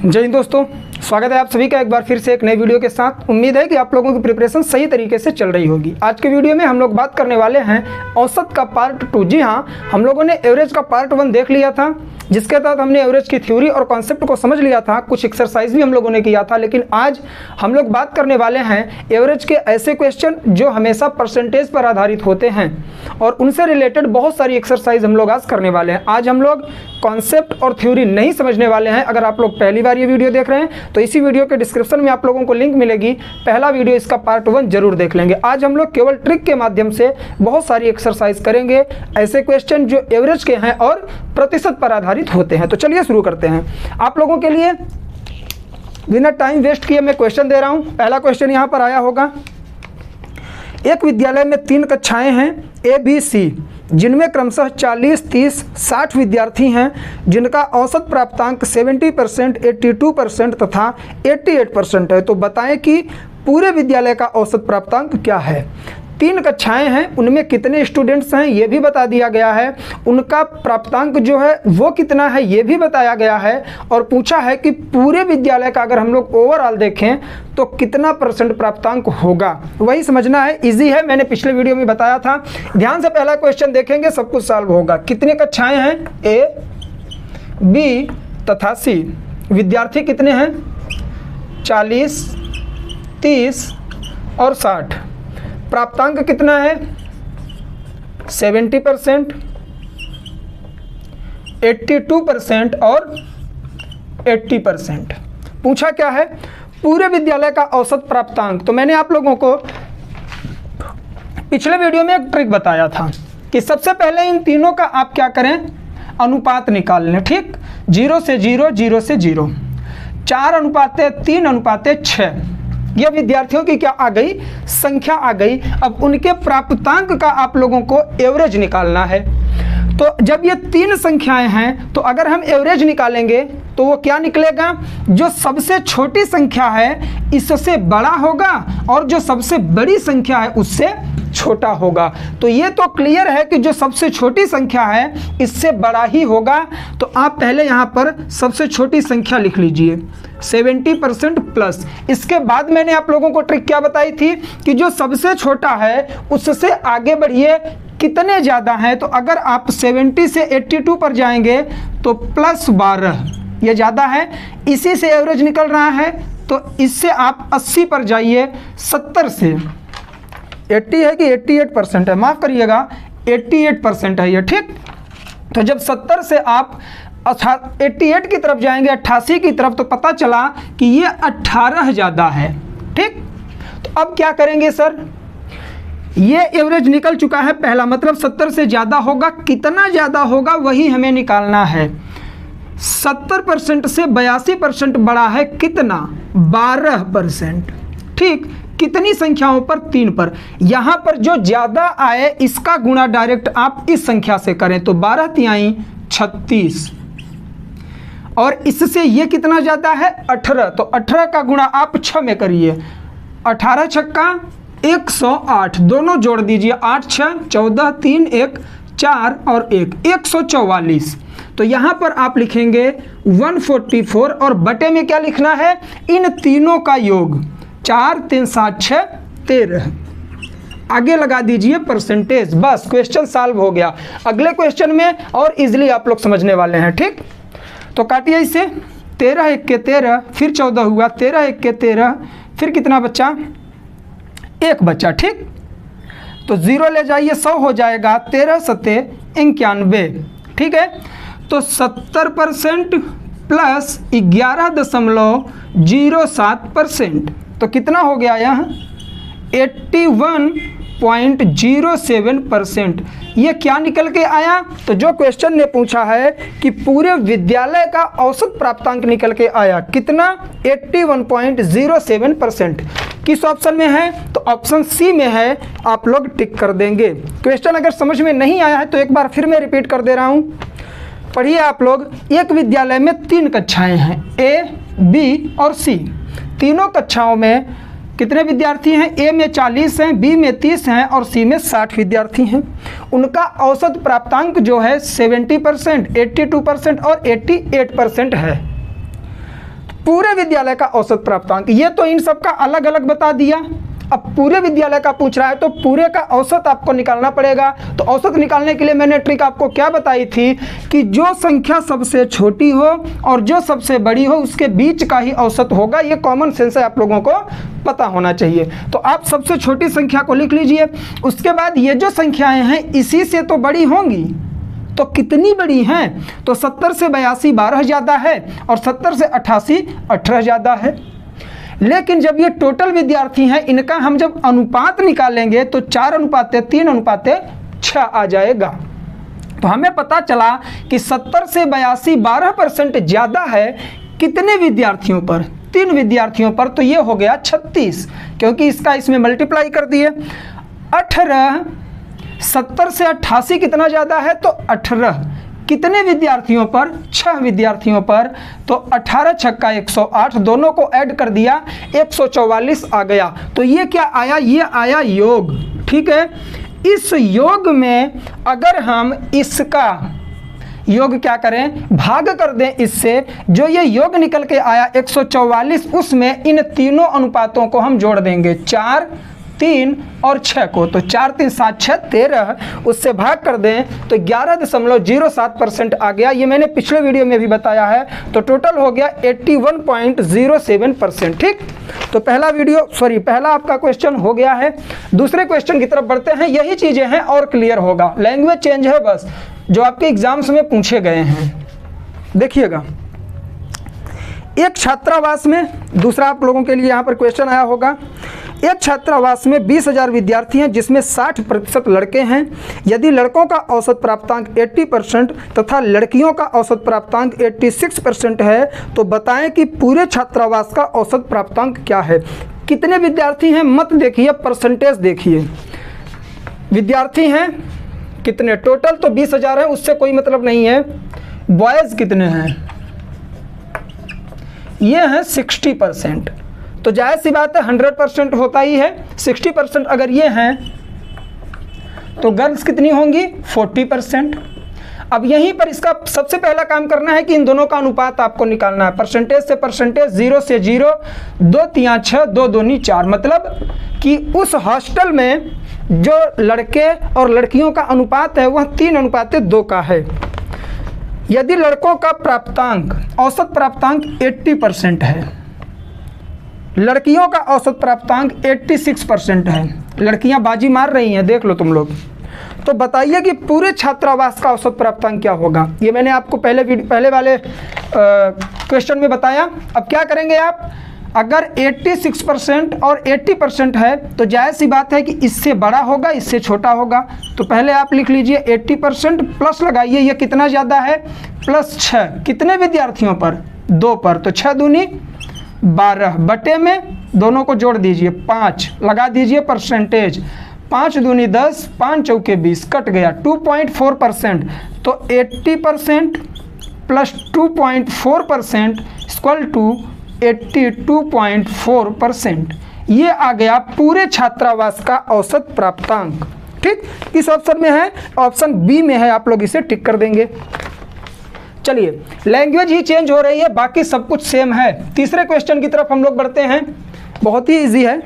जय हिंद दोस्तों, स्वागत है आप सभी का एक बार फिर से एक नई वीडियो के साथ। उम्मीद है कि आप लोगों की प्रिपरेशन सही तरीके से चल रही होगी। आज के वीडियो में हम लोग बात करने वाले हैं औसत का पार्ट 2। जी हाँ, हम लोगों ने एवरेज का पार्ट 1 देख लिया था, जिसके तहत हमने एवरेज की थ्योरी और कॉन्सेप्ट को समझ लिया था। कुछ एक्सरसाइज भी हम लोगों ने किया था। लेकिन आज हम लोग बात करने वाले हैं एवरेज के ऐसे क्वेश्चन जो हमेशा परसेंटेज पर आधारित होते हैं, और उनसे रिलेटेड बहुत सारी एक्सरसाइज हम लोग आज करने वाले हैं। आज हम लोग कॉन्सेप्ट और थ्योरी नहीं समझने वाले हैं। अगर आप लोग पहली बार ये वीडियो देख रहे हैं तो इसी वीडियो के डिस्क्रिप्शन में आप लोगों को लिंक मिलेगी, पहला वीडियो इसका पार्ट 1 जरूर देख लेंगे। आज हम लोग केवल ट्रिक के माध्यम से बहुत सारी एक्सरसाइज करेंगे, ऐसे क्वेश्चन जो एवरेज के हैं और प्रतिशत पर आधारित होते हैं। तो चलिए शुरू करते हैं। आप लोगों के लिए बिना टाइम वेस्ट किए मैं क्वेश्चन दे रहा हूं। पहला क्वेश्चन यहां पर आया होगा। एक विद्यालय में 3 कक्षाएं हैं ए बी सी, जिनमें क्रमशः 40, 30, 60 विद्यार्थी हैं, जिनका औसत प्राप्तांक 70%, 82% तथा 88% है। तो बताएं कि पूरे विद्यालय का औसत प्राप्तांक क्या है। 3 कक्षाएं हैं, उनमें कितने स्टूडेंट्स हैं ये भी बता दिया गया है, उनका प्राप्तांक जो है वो कितना है ये भी बताया गया है, और पूछा है कि पूरे विद्यालय का अगर हम लोग ओवरऑल देखें तो कितना % प्राप्तांक होगा। वही समझना है, इजी है, मैंने पिछले वीडियो में बताया था। ध्यान से पहला क्वेश्चन देखेंगे, सब कुछ सॉल्व होगा। कितने कक्षाएं हैं ए, बी तथा सी, विद्यार्थी कितने हैं 40, 30 और 60, प्राप्तांक कितना है 70%, 82% और 80%। पूछा क्या है, पूरे विद्यालय का औसत प्राप्तांक। तो मैंने आप लोगों को पिछले वीडियो में एक ट्रिक बताया था कि सबसे पहले इन तीनों का आप क्या करें, अनुपात निकाल लें। ठीक, 0 से 0, 0 से 0, 4:3:6। यह विद्यार्थियों की क्या आ गई, संख्या आ गई। अब उनके प्राप्तांक का आप लोगों को एवरेज निकालना है। तो जब ये 3 संख्याएं हैं तो अगर हम एवरेज निकालेंगे तो वो क्या निकलेगा, जो सबसे छोटी संख्या है इससे बड़ा होगा और जो सबसे बड़ी संख्या है उससे छोटा होगा। तो ये तो क्लियर है कि जो सबसे छोटी संख्या है इससे बड़ा ही होगा। तो आप पहले यहाँ पर सबसे छोटी संख्या लिख लीजिए 70% प्लस। इसके बाद मैंने आप लोगों को ट्रिक क्या बताई थी कि जो सबसे छोटा है उससे आगे बढ़िए, कितने ज़्यादा हैं। तो अगर आप 70 से 82 पर जाएंगे तो +12, ये ज़्यादा है, इसी से एवरेज निकल रहा है। तो इससे आप 80 पर जाइए, 70 से 80 है कि 88% है, माफ़ करिएगा 88% है ये। ठीक, तो जब 70 से आप 88 की तरफ जाएंगे, 88 की तरफ, तो पता चला कि ये 18 ज़्यादा है। ठीक, तो अब क्या करेंगे सर, ये एवरेज निकल चुका है पहला, मतलब 70 से ज़्यादा होगा। कितना ज़्यादा होगा वही हमें निकालना है। 70% से 82% बड़ा है कितना, 12%। ठीक, कितनी संख्याओं पर, 3 पर। यहाँ पर जो ज़्यादा आए इसका गुणा डायरेक्ट आप इस संख्या से करें, तो 12 तिहाई 36, और इससे ये कितना ज़्यादा है 18, तो 18 का गुणा आप 6 में करिए, 18 छक्का 108, दोनों जोड़ दीजिए, 8 6 14, 3 1 4 और 1 144। तो यहाँ पर आप लिखेंगे 144, और बटे में क्या लिखना है, इन तीनों का योग, 4 3 7 6 13, आगे लगा दीजिए परसेंटेज। बस क्वेश्चन सॉल्व हो गया। अगले क्वेश्चन में और इजीली आप लोग समझने वाले हैं। ठीक, तो काटिए इसे, 13 1 के 13, फिर 14 हुआ, 13 1 के 13, फिर कितना बच्चा, 1 बच्चा। ठीक, तो 0 ले जाइए, 100 हो जाएगा, 13 7 91। ठीक है, तो 70% प्लस 11.07%, तो कितना हो गया यहाँ 81.07%। ये क्या निकल के आया, तो जो क्वेश्चन ने पूछा है कि पूरे विद्यालय का औसत प्राप्तांक निकल के आया कितना, 81.07%। किस ऑप्शन में है, तो ऑप्शन सी में है। आप लोग टिक कर देंगे। क्वेश्चन अगर समझ में नहीं आया है तो एक बार फिर मैं रिपीट कर दे रहा हूँ, पढ़िए आप लोग। एक विद्यालय में 3 कक्षाएं हैं ए, बी और सी। तीनों कक्षाओं में कितने विद्यार्थी हैं, ए में 40 हैं, बी में 30 हैं और सी में 60 विद्यार्थी हैं। उनका औसत प्राप्तांक जो है 70%, 82% और 88% है। पूरे विद्यालय का औसत प्राप्तांक, ये तो इन सब का अलग अलग बता दिया। अब पूरे विद्यालय का पूछ रहा है तो पूरे का औसत आपको निकालना पड़ेगा। तो औसत निकालने के लिए मैंने ट्रिक आपको क्या बताई थी कि जो संख्या सबसे छोटी हो और जो सबसे बड़ी हो उसके बीच का ही औसत होगा। ये कॉमन सेंस है, आप लोगों को पता होना चाहिए। तो आप सबसे छोटी संख्या को लिख लीजिए। उसके बाद ये जो संख्याएं हैं इसी से तो बड़ी होंगी, तो कितनी बड़ी हैं? तो 70 से 82 12 ज़्यादा है और 70 से 88 18 ज़्यादा है। लेकिन जब ये टोटल विद्यार्थी हैं, इनका हम जब अनुपात निकालेंगे तो 4:3:6 आ जाएगा। तो हमें पता चला कि 70 से 82 12% ज़्यादा है कितने विद्यार्थियों पर? 3 विद्यार्थियों पर। तो ये हो गया 36, क्योंकि इसका इसमें मल्टीप्लाई कर दिए। 18 70 से 88 कितना ज़्यादा है? तो 18 कितने विद्यार्थियों पर? 6 विद्यार्थियों पर। तो 18 छक्का 108, दोनों को ऐड कर दिया 144 आ गया। तो ये क्या आया? ये आया योग। ठीक है, इस योग में अगर हम इसका योग क्या करें? भाग कर दें इससे, जो ये योग निकल के आया 144, उसमें इन तीनों अनुपातों को हम जोड़ देंगे, 4 3 और 6 को। तो 4 3 7 6 13, उससे भाग कर दें तो 11.07% आ गया। ये मैंने पिछले वीडियो में भी बताया है। तो टोटल हो गया 81.07%। ठीक, तो पहला आपका क्वेश्चन हो गया है। दूसरे क्वेश्चन की तरफ बढ़ते हैं। यही चीज़ें हैं और क्लियर होगा, लैंग्वेज चेंज है बस, जो आपके एग्जाम्स में पूछे गए हैं। देखिएगा, एक छात्रावास में, दूसरा आप लोगों के लिए यहाँ पर क्वेश्चन आया होगा, एक छात्रावास में 20,000 विद्यार्थी हैं जिसमें 60% लड़के हैं। यदि लड़कों का औसत प्राप्तांक 80% तथा लड़कियों का औसत प्राप्तांक 86% है तो बताएं कि पूरे छात्रावास का औसत प्राप्तांक क्या है। कितने विद्यार्थी हैं मत देखिए, परसेंटेज देखिए। विद्यार्थी हैं कितने? टोटल तो 20,000 है, उससे कोई मतलब नहीं है। बॉयज़ कितने हैं? ये हैं 60%। तो जाहिर सी बात है 100% होता ही है। 60% अगर ये हैं तो गर्ल्स कितनी होंगी? 40%। अब यहीं पर इसका सबसे पहला काम करना है कि इन दोनों का अनुपात आपको निकालना है। परसेंटेज से परसेंटेज, 0 से 0, 2 3 6, 2 2 4, मतलब कि उस हॉस्टल में जो लड़के और लड़कियों का अनुपात है वह 3:2 का है। यदि लड़कों का प्राप्तांक, औसत प्राप्तांक 80% है, लड़कियों का औसत प्राप्तांक 86% है। लड़कियां बाजी मार रही हैं, देख लो तुम लोग। तो बताइए कि पूरे छात्रावास का औसत प्राप्तांक क्या होगा। ये मैंने आपको पहले वाले क्वेश्चन में बताया। अब क्या करेंगे आप? अगर 86% और 80% है तो जायज़ सी बात है कि इससे बड़ा होगा, इससे छोटा होगा। तो पहले आप लिख लीजिए 80% प्लस लगाइए, ये कितना ज़्यादा है? +6। कितने विद्यार्थियों पर? 2 पर। तो 6 दूनी 12 बटे में दोनों को जोड़ दीजिए 5, लगा दीजिए परसेंटेज, 5 दूनी 10, 5 चौके 20, कट गया 2.4%। तो 80% प्लस 2.4% इक्वल टू 82.4%। ये आ गया पूरे छात्रावास का औसत प्राप्तांक। ठीक, किस ऑप्शन में है? ऑप्शन बी में है। आप लोग इसे टिक कर देंगे। चलिए, लैंग्वेज ही चेंज हो रही है, बाकी सब कुछ सेम है। तीसरे क्वेश्चन की तरफ हम लोग बढ़ते हैं। बहुत ही इजी है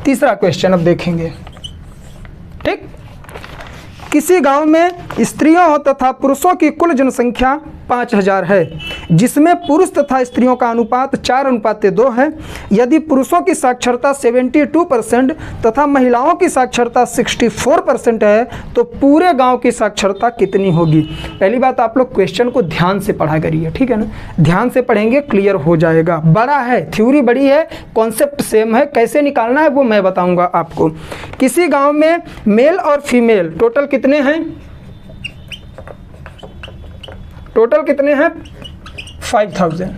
तीसरा क्वेश्चन, अब देखेंगे। ठीक, किसी गांव में स्त्रियों तथा पुरुषों की कुल जनसंख्या 5000 है, जिसमें पुरुष तथा स्त्रियों का अनुपात 4:2 है। यदि पुरुषों की साक्षरता 72% तथा महिलाओं की साक्षरता 64% है तो पूरे गांव की साक्षरता कितनी होगी। पहली बात, आप लोग क्वेश्चन को ध्यान से पढ़ा करिए, ठीक है ना। ध्यान से पढ़ेंगे, क्लियर हो जाएगा। बड़ा है, थ्योरी बड़ी है, कॉन्सेप्ट सेम है। कैसे निकालना है वो मैं बताऊंगा आपको। किसी गाँव में मेल और फीमेल टोटल कितने हैं? टोटल कितने हैं? 5000,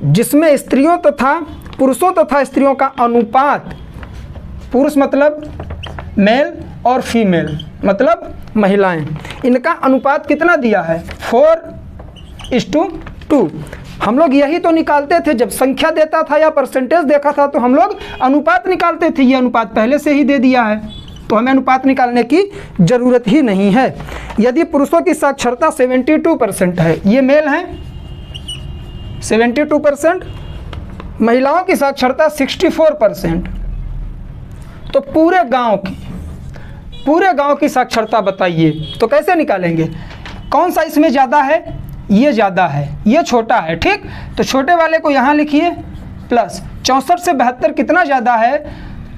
जिसमें स्त्रियों तथा पुरुषों तथा स्त्रियों का अनुपात, पुरुष मतलब मेल और फीमेल मतलब महिलाएं, इनका अनुपात कितना दिया है? 4:2। हम लोग यही तो निकालते थे जब संख्या देता था या परसेंटेज देखा था तो हम लोग अनुपात निकालते थे। ये अनुपात पहले से ही दे दिया है तो हमें अनुपात निकालने की ज़रूरत ही नहीं है। यदि पुरुषों की साक्षरता 72% है, ये मेल हैं, 72%, महिलाओं की साक्षरता 64%। तो पूरे गांव की साक्षरता बताइए, तो कैसे निकालेंगे? कौन सा इसमें ज़्यादा है? ये ज़्यादा है, ये छोटा है, ठीक। तो छोटे वाले को यहाँ लिखिए प्लस 64 से 72 कितना ज़्यादा है?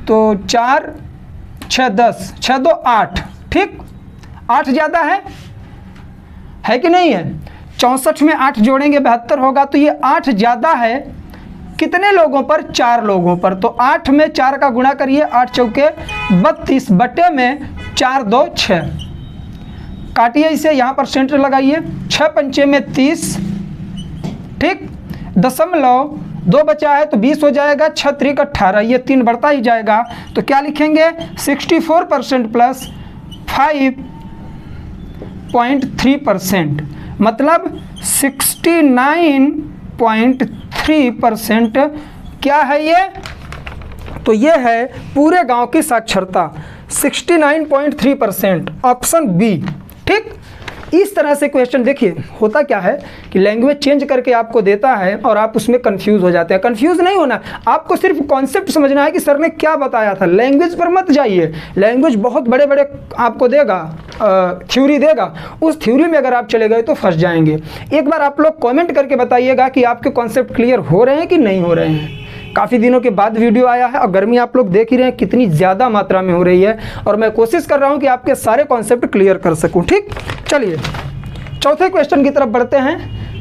तो 4 6 10, 6 2 8, ठीक। 8 ज़्यादा है कि नहीं है? 64 में 8 जोड़ेंगे 72 होगा, तो ये 8 ज़्यादा है। कितने लोगों पर? 4 लोगों पर। तो 8 में 4 का गुणा करिए, 8 चौके 32 बटे में 4 2 6, काटिए इसे, यहाँ पर सेंटर लगाइए, 6 पंचे में 30, ठीक। दशमलव 2 बचा है तो 20 हो जाएगा, 6 3 18, ये 3 बढ़ता ही जाएगा। तो क्या लिखेंगे? 64% प्लस 5.3%, मतलब 69.3% क्या है ये? तो ये है पूरे गांव की साक्षरता 69.3%, ऑप्शन बी, ठीक। इस तरह से क्वेश्चन देखिए, होता क्या है कि लैंग्वेज चेंज करके आपको देता है और आप उसमें कंफ्यूज हो जाते हैं। कंफ्यूज नहीं होना, आपको सिर्फ कॉन्सेप्ट समझना है कि सर ने क्या बताया था। लैंग्वेज पर मत जाइए, लैंग्वेज बहुत बड़े बड़े आपको देगा, थ्योरी देगा, उस थ्योरी में अगर आप चले गए तो फंस जाएंगे। एक बार आप लोग कमेंट करके बताइएगा कि आपके कॉन्सेप्ट क्लियर हो रहे हैं कि नहीं हो रहे हैं। काफ़ी दिनों के बाद वीडियो आया है और गर्मी आप लोग देख ही रहे हैं कितनी ज़्यादा मात्रा में हो रही है, और मैं कोशिश कर रहा हूं कि आपके सारे कॉन्सेप्ट क्लियर कर सकूं, ठीक। चलिए चौथे क्वेश्चन की तरफ बढ़ते हैं।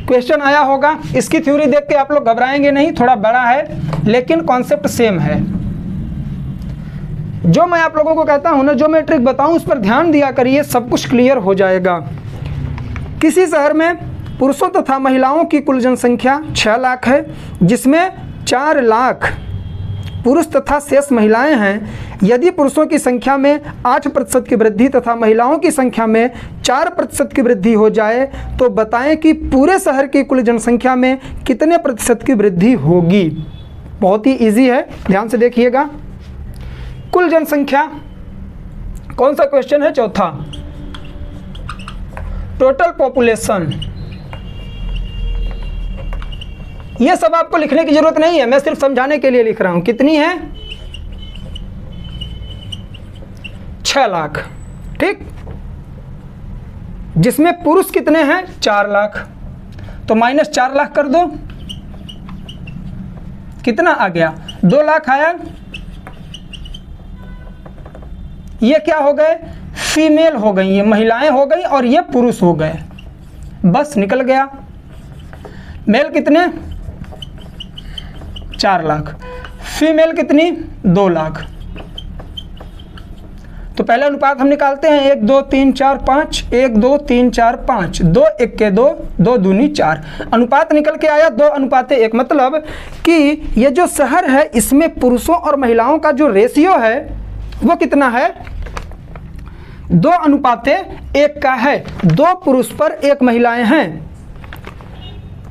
क्वेश्चन आया होगा, इसकी थ्योरी देख के आप लोग घबराएंगे नहीं, थोड़ा बड़ा है लेकिन कॉन्सेप्ट सेम है। जो मैं आप लोगों को कहता हूं ना, जो मैं ट्रिक बताऊं उस पर ध्यान दिया करिए, सब कुछ क्लियर हो जाएगा। किसी शहर में पुरुषों तथा महिलाओं की कुल जनसंख्या 6 लाख है, जिसमें 4 लाख पुरुष तथा शेष महिलाएं हैं। यदि पुरुषों की संख्या में 8% की वृद्धि तथा महिलाओं की संख्या में 4% की वृद्धि हो जाए तो बताएं कि पूरे शहर की कुल जनसंख्या में कितने प्रतिशत की वृद्धि होगी। बहुत ही इजी है, ध्यान से देखिएगा। कुल जनसंख्या, कौन सा क्वेश्चन है? चौथा, टोटल पॉपुलेशन। ये सब आपको लिखने की जरूरत नहीं है, मैं सिर्फ समझाने के लिए लिख रहा हूं। कितनी है? 6 लाख, ठीक। जिसमें पुरुष कितने हैं? 4 लाख। तो माइनस 4 लाख कर दो, कितना आ गया? 2 लाख आया। ये क्या हो गए? फीमेल हो गई, ये महिलाएं हो गई और ये पुरुष हो गए, बस निकल गया। मेल कितने? 4 लाख। फीमेल कितनी? 2 लाख। तो पहले अनुपात हम निकालते हैं, 1 2 3 4 5, 1 2 3 4 5, 2 1 के 2, 2 दूनी 4। अनुपात निकल के आया 2:1, मतलब कि ये जो शहर है इसमें पुरुषों और महिलाओं का जो रेशियो है वो कितना है? 2:1 का है। 2 पुरुष पर 1 महिलाएं हैं।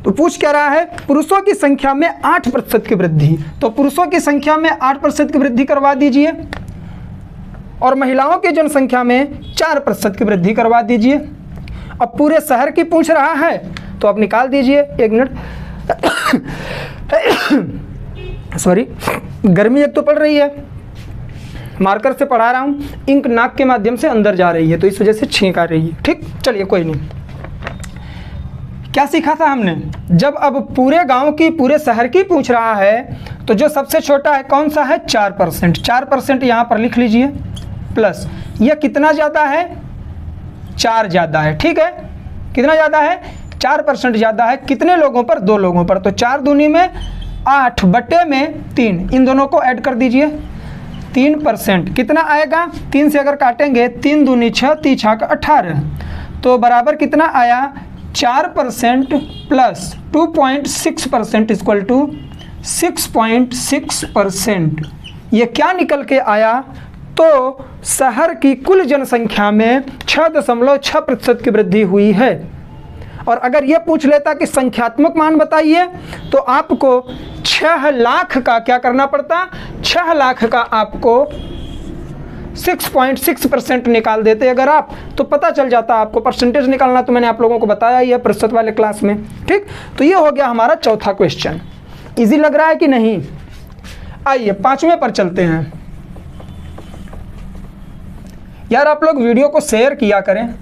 तो पूछ क्या रहा है? पुरुषों की संख्या में 8% की वृद्धि। तो पुरुषों की संख्या में 8% की वृद्धि करवा दीजिए और महिलाओं की जनसंख्या में 4% की वृद्धि करवा दीजिए। अब पूरे शहर की पूछ रहा है तो आप निकाल दीजिए। 1 मिनट, सॉरी, गर्मी एक तो पड़ रही है, मार्कर से पढ़ा रहा हूँ, इंक नाक के माध्यम से अंदर जा रही है तो इस वजह से छींक आ रही है, ठीक। चलिए कोई नहीं। क्या सीखा था हमने? जब अब पूरे गांव की, पूरे शहर की पूछ रहा है तो जो सबसे छोटा है कौन सा है? 4%। 4% यहाँ पर लिख लीजिए, प्लस ये कितना ज़्यादा है? 4 ज़्यादा है, ठीक है। कितना ज़्यादा है? 4% ज़्यादा है। कितने लोगों पर? 2 लोगों पर। तो 4 दूनी में 8 बटे में 3, इन दोनों को ऐड कर दीजिए। 3% कितना आएगा? 3 से अगर काटेंगे 3 दूनी 6, 3 छाक 18, तो बराबर कितना आया? 4% प्लस 2.6% इक्वल टू 6.6%। ये क्या निकल के आया? तो शहर की कुल जनसंख्या में 6.6% की वृद्धि हुई है। और अगर ये पूछ लेता कि संख्यात्मक मान बताइए तो आपको 6 लाख का क्या करना पड़ता? 6 लाख का आपको 6.6% निकाल देते अगर आप, तो पता चल जाता आपको। परसेंटेज निकालना तो मैंने आप लोगों को बताया ही है प्रतिशत वाले क्लास में, ठीक। तो ये हो गया हमारा चौथा क्वेश्चन। इजी लग रहा है कि नहीं? आइए पांचवें पर चलते हैं। यार आप लोग वीडियो को शेयर किया करें।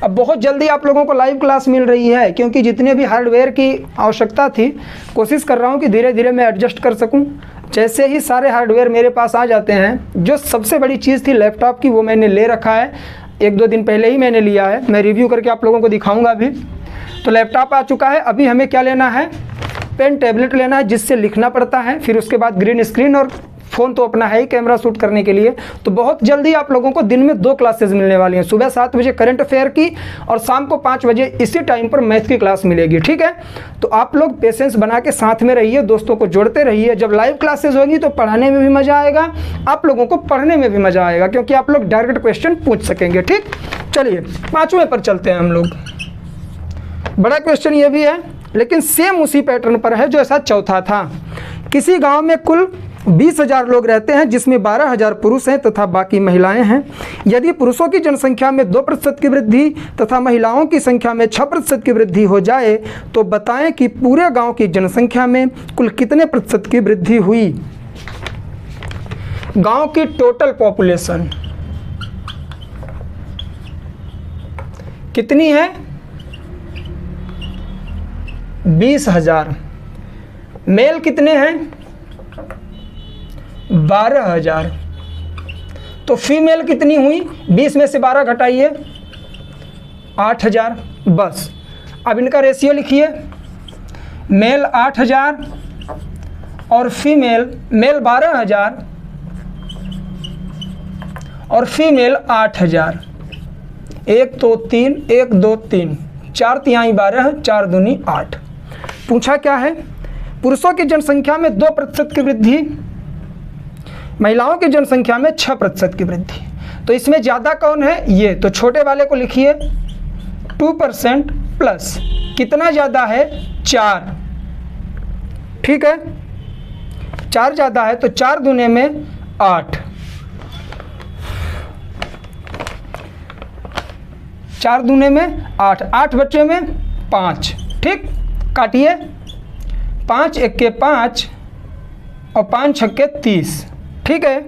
अब बहुत जल्दी आप लोगों को लाइव क्लास मिल रही है, क्योंकि जितने भी हार्डवेयर की आवश्यकता थी, कोशिश कर रहा हूं कि धीरे धीरे मैं एडजस्ट कर सकूं। जैसे ही सारे हार्डवेयर मेरे पास आ जाते हैं, जो सबसे बड़ी चीज़ थी लैपटॉप की, वो मैंने ले रखा है, 1-2 दिन पहले ही मैंने लिया है। मैं रिव्यू करके आप लोगों को दिखाऊंगा अभी। तो लैपटॉप आ चुका है। अभी हमें क्या लेना है? पेन टैबलेट लेना है, जिससे लिखना पड़ता है। फिर उसके बाद ग्रीन स्क्रीन, और फ़ोन तो अपना है ही कैमरा शूट करने के लिए। तो बहुत जल्दी आप लोगों को दिन में 2 क्लासेस मिलने वाली हैं, सुबह 7 बजे करंट अफेयर की और शाम को 5 बजे इसी टाइम पर मैथ की क्लास मिलेगी, ठीक है। तो आप लोग पेशेंस बना के साथ में रहिए, दोस्तों को जोड़ते रहिए। जब लाइव क्लासेस होगी तो पढ़ाने में भी मज़ा आएगा, आप लोगों को पढ़ने में भी मज़ा आएगा, क्योंकि आप लोग डायरेक्ट क्वेश्चन पूछ सकेंगे, ठीक। चलिए पाँचवें पर चलते हैं हम लोग। बड़ा क्वेश्चन ये भी है, लेकिन सेम उसी पैटर्न पर है जो ऐसा चौथा था। किसी गांव में कुल 20,000 लोग रहते हैं, जिसमें 12,000 पुरुष हैं तथा बाकी महिलाएं हैं। यदि पुरुषों की जनसंख्या में 2% की वृद्धि तथा महिलाओं की संख्या में 6% की वृद्धि हो जाए, तो बताएं कि पूरे गांव की जनसंख्या में कुल कितने प्रतिशत की वृद्धि हुई। गांव की टोटल पॉपुलेशन कितनी है? 20,000। मेल कितने हैं? 12,000। तो फीमेल कितनी हुई? 20 में से 12 घटाइए, 8,000। बस अब इनका रेशियो लिखिए। मेल 8,000 और फीमेल, मेल 12,000 और फीमेल 8,000। 1 2 3, 1 2 3, 4 तिहाई 12, 4 दूनी 8। पूछा क्या है? पुरुषों की जनसंख्या में 2% की वृद्धि, महिलाओं की जनसंख्या में 6% की वृद्धि। तो इसमें ज़्यादा कौन है? ये। तो छोटे वाले को लिखिए 2% प्लस कितना ज़्यादा है? 4, ठीक है। 4 ज़्यादा है, तो 4 दूने में 8, 4 दूने में 8, 8 बच्चे में 5, ठीक। काटिए, 5 1 5 और 5 6 30, ठीक है।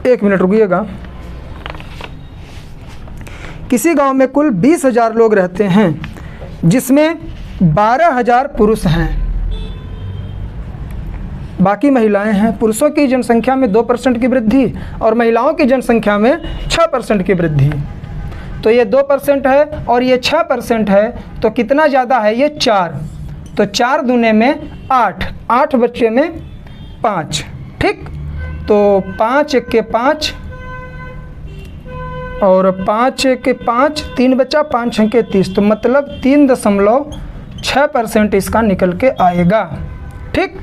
एक मिनट रुकिएगा। किसी गांव में कुल 20,000 लोग रहते हैं, जिसमें 12,000 पुरुष हैं, बाकी महिलाएं हैं। पुरुषों की जनसंख्या में 2% की वृद्धि और महिलाओं की जनसंख्या में 6% की वृद्धि। तो ये 2% है और ये 6% है, तो कितना ज़्यादा है? ये 4। तो 4 दूने में 8, 8 बच्चे में 5, ठीक। तो 5 1 5 और 5 1 5, 3 बच्चा, 5 6 30। तो मतलब 3.6% इसका निकल के आएगा, ठीक।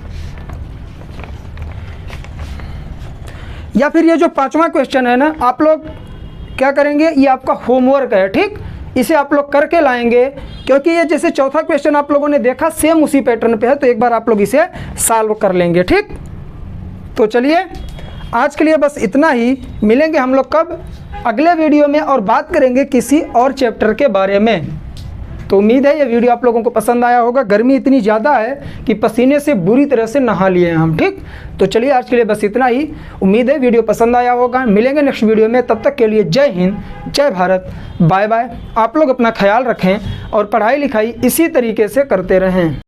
या फिर ये जो 5वां क्वेश्चन है ना, आप लोग क्या करेंगे? ये आपका होमवर्क है, ठीक। इसे आप लोग करके लाएंगे, क्योंकि ये जैसे चौथा क्वेश्चन आप लोगों ने देखा सेम उसी पैटर्न पे है, तो एक बार आप लोग इसे सॉल्व कर लेंगे, ठीक। तो चलिए आज के लिए बस इतना ही। मिलेंगे हम लोग कब? अगले वीडियो में, और बात करेंगे किसी और चैप्टर के बारे में। तो उम्मीद है ये वीडियो आप लोगों को पसंद आया होगा। गर्मी इतनी ज़्यादा है कि पसीने से बुरी तरह से नहा लिए हैं हम, ठीक। तो चलिए आज के लिए बस इतना ही। उम्मीद है वीडियो पसंद आया होगा। मिलेंगे नेक्स्ट वीडियो में, तब तक के लिए जय हिंद, जय भारत, बाय बाय। आप लोग अपना ख्याल रखें और पढ़ाई लिखाई इसी तरीके से करते रहें।